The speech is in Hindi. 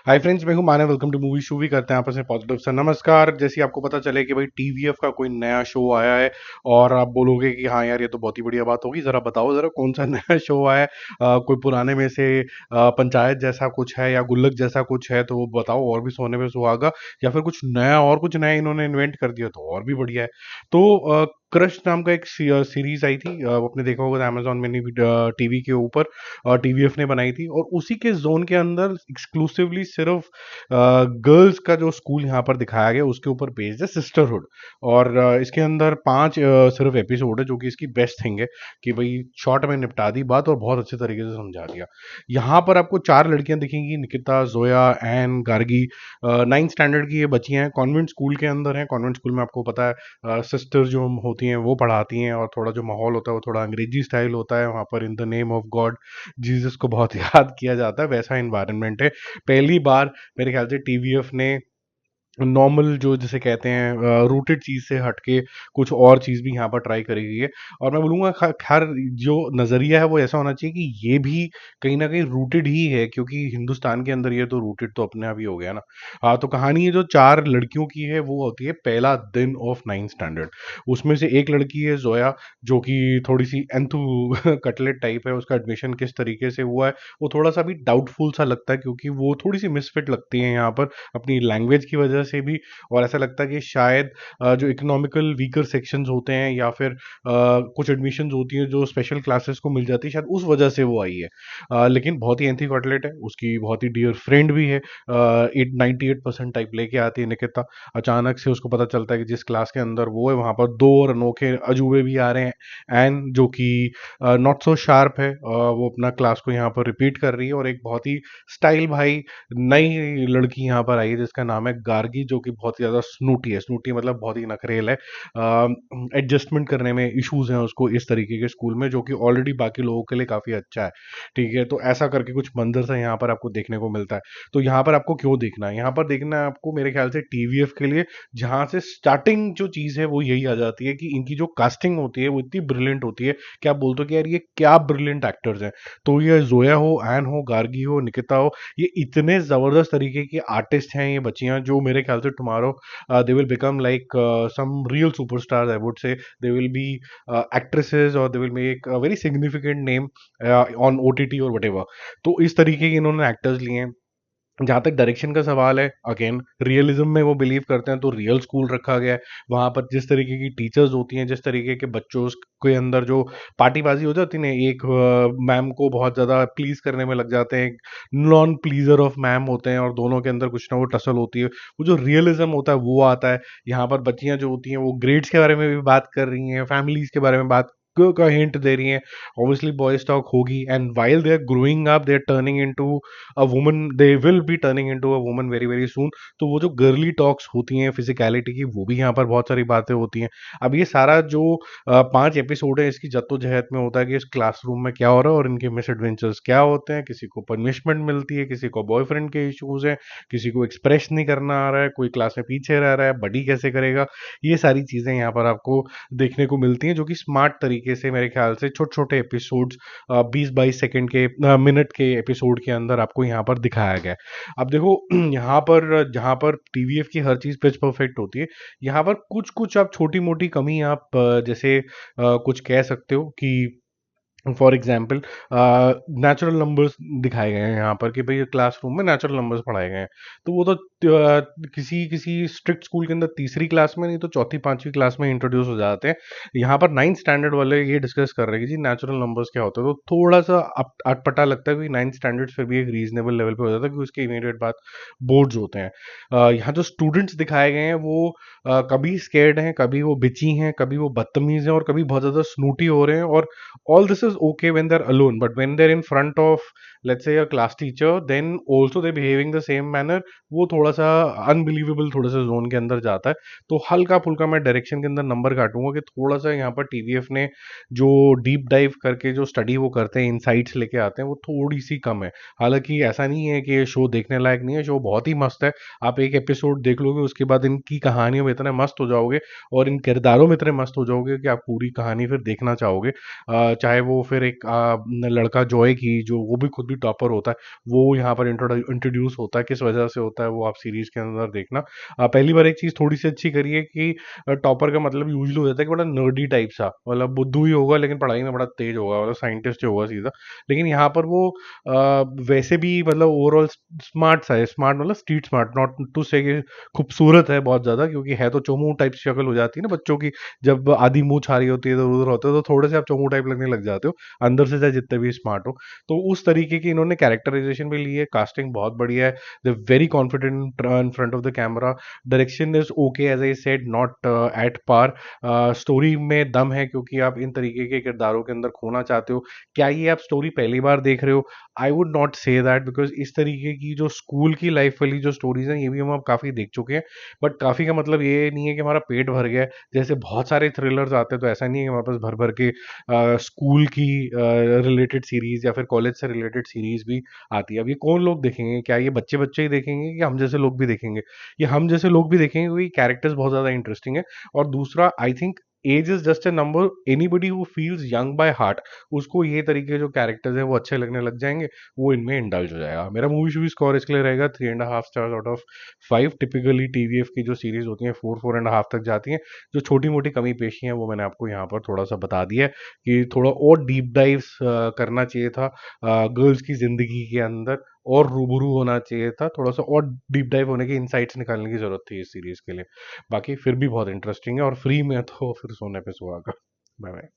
हाय फ्रेंड्स, मैं हूं Manav. Welcome to Movie Shoovie. करते हैं आपस में पॉजिटिव सा नमस्कार। जैसे ही आपको पता चले कि भाई टीवीएफ का कोई नया शो आया है और आप बोलोगे कि हाँ यार ये तो बहुत ही बढ़िया बात होगी, जरा बताओ जरा कौन सा नया शो आया है। कोई पुराने में से पंचायत जैसा कुछ है या गुल्लक जैसा कुछ है तो वो बताओ, और भी सोने पे सुहागा, या फिर कुछ नया इन्होंने इन्वेंट कर दिया तो और भी बढ़िया है। तो क्रश नाम का एक सीरीज आई थी, आपने देखा होगा अमेजॉन मिनी टीवी के ऊपर टीवीएफ ने बनाई थी, और उसी के जोन के अंदर एक्सक्लूसिवली सिर्फ गर्ल्स का जो स्कूल यहाँ पर दिखाया गया उसके ऊपर बेस्ड है सिस्टरहुड। और इसके अंदर 5 सिर्फ एपिसोड है, जो कि इसकी बेस्ट थिंग है कि भाई शॉर्ट में निपटा दी बात और बहुत अच्छे तरीके से समझा दिया। यहाँ पर आपको 4 लड़कियां दिखेंगी, Nikita, Zoya, Ann, Gargi. 9th standard की ये बच्चियां हैं, कॉन्वेंट स्कूल के अंदर हैं। कॉन्वेंट स्कूल में आपको पता है सिस्टर जो होती हैं वो पढ़ाती हैं, और थोड़ा जो माहौल होता है वो थोड़ा अंग्रेजी स्टाइल होता है वहाँ पर। In the name of God Jesus को बहुत याद किया जाता है, वैसा इन्वायरमेंट है। पहली बार मेरे ख्याल से टीवीएफ ने नॉर्मल जो जिसे कहते हैं रूटेड चीज से हटके कुछ और चीज भी यहाँ पर ट्राई करी गई है। और मैं बोलूंगा खैर जो नजरिया है वो ऐसा होना चाहिए कि ये भी कहीं ना कहीं रूटेड ही है, क्योंकि हिंदुस्तान के अंदर ये तो रूटेड तो अपने आप ही हो गया ना। हाँ, तो कहानी ये जो 4 लड़कियों की है वो होती है पहला दिन ऑफ 9th स्टैंडर्ड। उसमें से एक लड़की है जोया, जो कि थोड़ी सी एंथू कटलेट टाइप है। उसका एडमिशन किस तरीके से हुआ है वो थोड़ा सा भी डाउटफुल सा लगता है, क्योंकि वो थोड़ी सी मिसफिट लगती है यहाँ पर अपनी लैंग्वेज की वजह से भी। और ऐसा लगता है कि शायद जो इकोनॉमिकल वीकर सेक्शंस होते हैं या फिर कुछ एडमिशन्स होती हैं जो स्पेशल क्लासेस को मिल जाती है, शायद उस वजह से वो आई है। लेकिन बहुत ही एंथी कॉटलेट है, उसकी बहुत ही डियर फ्रेंड भी है। 98% टाइप लेके आती है निकिता। अचानक से उसको पता चलता है कि जिस क्लास के अंदर वो है वहां पर 2 और अनोखे अजूबे भी आ रहे हैं। एन जो कि नॉट सो शार्प है, वो अपना क्लास को यहाँ पर रिपीट कर रही है। और एक बहुत ही स्टाइल भाई नई लड़की यहाँ पर आई है जिसका नाम है गार्गी, जो कि बहुत ही ज्यादा स्नूटी है। स्नूटी मतलब बहुत ही नखरेल है। एडजस्टमेंट करने में इश्यूज हैं उसको इस तरीके के स्कूल में, जो कि ऑलरेडी बाकी लोगों के लिए काफी अच्छा है। ठीक है, तो ऐसा करके कुछ मंजर सा यहाँ पर आपको देखने को मिलता है। तो यहाँ पर आपको क्यों देखना है, यहाँ पर देखना है आपको मेरे ख्याल से टीवीएफ के लिए, जहां से स्टार्टिंग जो चीज है वो यही आ जाती है कि इनकी जो कास्टिंग होती है वो इतनी ब्रिलियंट होती है कि आप बोलते हो कि यार ये क्या ब्रिलियंट एक्टर्स हैं। तो ये जोया हो, एन हो, गार्गी हो, निकिता हो, ये इतने जबरदस्त तरीके की आर्टिस्ट हैं ये बच्चियां, जो मेरे ख्याल से tomorrow they will become like some real superstars, I would say. They will be actresses, और they will make a very significant name on OTT और वट। तो इस तरीके के इन्होंने एक्टर्स लिए हैं। जहाँ तक डायरेक्शन का सवाल है, अगेन रियलिज्म में वो बिलीव करते हैं, तो रियल स्कूल रखा गया है। वहां पर जिस तरीके की टीचर्स होती हैं, जिस तरीके के बच्चों के अंदर जो पार्टीबाजी हो जाती है ना, एक मैम को बहुत ज्यादा प्लीज करने में लग जाते हैं, नॉन प्लीजर ऑफ मैम होते हैं, और दोनों के अंदर कुछ ना वो टसल होती है। वो जो रियलिज्म होता है वो आता है। यहाँ पर बच्चियां जो होती हैं वो ग्रेड्स के बारे में भी बात कर रही हैं, फैमिलीज के बारे में बात का हिंट दे रही हैं। ऑब्वियसली बॉयज टॉक होगी, and while they are growing up they are turning into a woman, they will be turning into a woman very very soon. तो वो जो गर्ली टॉक्स होती हैं फिजिकलिटी की, वो भी यहाँ पर बहुत सारी बातें होती हैं। अब ये सारा जो 5 एपिसोड है इसकी जद्दोजहद में होता है कि इस क्लासरूम में क्या हो रहा है और इनके मिस एडवेंचर्स क्या होते हैं। किसी को पनिशमेंट मिलती है, किसी को बॉयफ्रेंड के इश्यूज हैं, किसी को एक्सप्रेस नहीं करना आ रहा है, कोई क्लास में पीछे रह रहा है, बडी कैसे करेगा। ये सारी चीजें यहाँ पर आपको देखने को मिलती हैं, जो कि स्मार्ट तरीके से मेरे ख्याल से छोटे छोटे एपिसोड्स, 20-22 सेकंड के मिनट के एपिसोड के अंदर आपको यहाँ पर दिखाया गया है। अब देखो यहाँ पर जहाँ पर टीवीएफ की हर चीज पिच परफेक्ट होती है, यहाँ पर कुछ कुछ आप छोटी मोटी कमी आप जैसे कुछ कह सकते हो कि फॉर एग्जाम्पल नेचुरल नंबर्स दिखाए गए हैं यहाँ पर कि भाई क्लासरूम में नेचुरल नंबर्स पढ़ाए गए हैं। तो वो तो किसी किसी स्ट्रिक्ट स्कूल के अंदर तीसरी क्लास में, नहीं तो चौथी पांचवी क्लास में इंट्रोड्यूस हो जाते हैं। यहाँ पर 9th स्टैंडर्ड वाले ये डिस्कस कर रहे हैं कि जी नेचुरल नंबर्स क्या होते हैं। तो थोड़ा सा अटपटा लगता है कि 9th स्टैंडर्ड फिर भी एक रीजनेबल लेवल पे हो जाता है, क्योंकि उसके इमीडिएट बाद बोर्ड्स होते हैं। यहाँ जो स्टूडेंट्स दिखाए गए हैं वो कभी स्केर्ड हैं, कभी वो बिची हैं, कभी वो बदतमीज हैं, और कभी बहुत ज्यादा स्नूटी हो रहे हैं। और all this is okay when they're alone, but when they're in front of, let's say, a class teacher, then also they're behaving the same manner। वो थोड़ा सा अनबिलीवेबल थोड़ा सा जोन के अंदर जाता है। तो हल्का फुल्का मैं डायरेक्शन के अंदर नंबर काटूंगा कि थोड़ा सा यहाँ पर टीवीएफ ने जो डीप डाइव करके जो स्टडी वो करते हैं, इनसाइट्स लेके आते हैं, वो थोड़ी सी कम है। हालांकि ऐसा नहीं है कि ये शो देखने लायक नहीं है, शो बहुत ही मस्त है। आप एक एपिसोड देख लोगे उसके बाद इनकी कहानियों में इतने मस्त हो जाओगे और इन किरदारों में इतने मस्त हो जाओगे कि आप पूरी कहानी फिर देखना चाहोगे। चाहे वो फिर एक लड़का जॉय की, जो वो भी खुद डी टॉपर होता है वो यहाँ पर इंट्रोड्यूस होता है। किस वजह से होता है वो आप सीरीज के अंदर देखना। पहली बार एक चीज थोड़ी सी अच्छी करी है कि टॉपर का मतलब यूजली हो जाता है कि बड़ा नर्डी टाइप सा, मतलब बुद्धू ही होगा लेकिन पढ़ाई में बड़ा तेज होगा, मतलब साइंटिस्ट ही होगा सीधा। लेकिन यहाँ पर वो वैसे भी मतलब ओवरऑल स्मार्ट सा है, स्मार्ट मतलब स्ट्रीट स्मार्ट, नॉट टू से खूबसूरत है बहुत ज्यादा, क्योंकि है तो चोमू टाइप शक्ल हो जाती है ना बच्चों की, जब आधी मूंछ आ रही होती है तो उधर होते हो तो थोड़े से आप चोमू टाइप लगने लग जाते हो अंदर से, चाहे जितने भी स्मार्ट हो। तो उस तरीके की इन्होंने कैरेक्टराइजेशन भी ली है, कास्टिंग बहुत बढ़िया है, they very confident in front of the camera. Direction is okay as I said, not at par. Story में दम है क्योंकि आप इन तरीके के किरदारों के अंदर खोना चाहते हो। क्या ये आप स्टोरी पहली बार देख रहे हो? I would not say that, because इस तरीके की जो स्कूल की लाइफ वाली जो स्टोरीज हैं ये भी हम अब काफी देख चुके हैं। बट काफी का मतलब ये नहीं है कि हमारा पेट भर गया है। जैसे बहुत सारे थ्रिलर्स आते हैं तो ऐसा नहीं है कि हमारे पास भर भर के स्कूल की रिलेटेड सीरीज या फिर कॉलेज से रिलेटेड सीरीज भी आती है। अब ये कौन लोग देखेंगे? क्या ये बच्चे बच्चे ही देखेंगे कि हम जैसे लोग भी देखेंगे? ये हम जैसे लोग भी देखेंगे क्योंकि कैरेक्टर्स बहुत ज्यादा इंटरेस्टिंग है। और दूसरा, I think age is just a number, anybody who feels young by heart, उसको ये तरीके के जो कैरेक्टर्स हैं वो अच्छे लगने लग जाएंगे, वो इनमें इंडल्ज हो जाएगा। मेरा मूवी शूवी स्कोर इसके लिए रहेगा 3.5 stars out of 5। Typically TVF की जो सीरीज होती हैं 4-4.5 तक जाती हैं। जो छोटी मोटी कमी पेशी हैं वो मैंने आपको यहाँ पर थोड़ा सा बता दिया है कि थोड़ा और डीप डाइव्स करना चाहिए था गर्ल्स की जिंदगी के अंदर, और रूबरू होना चाहिए था, थोड़ा सा और डीप डाइव होने की इनसाइट्स निकालने की जरूरत थी इस सीरीज के लिए। बाकी फिर भी बहुत इंटरेस्टिंग है और फ्री में है तो फिर सोने पे सुहागा। Bye bye.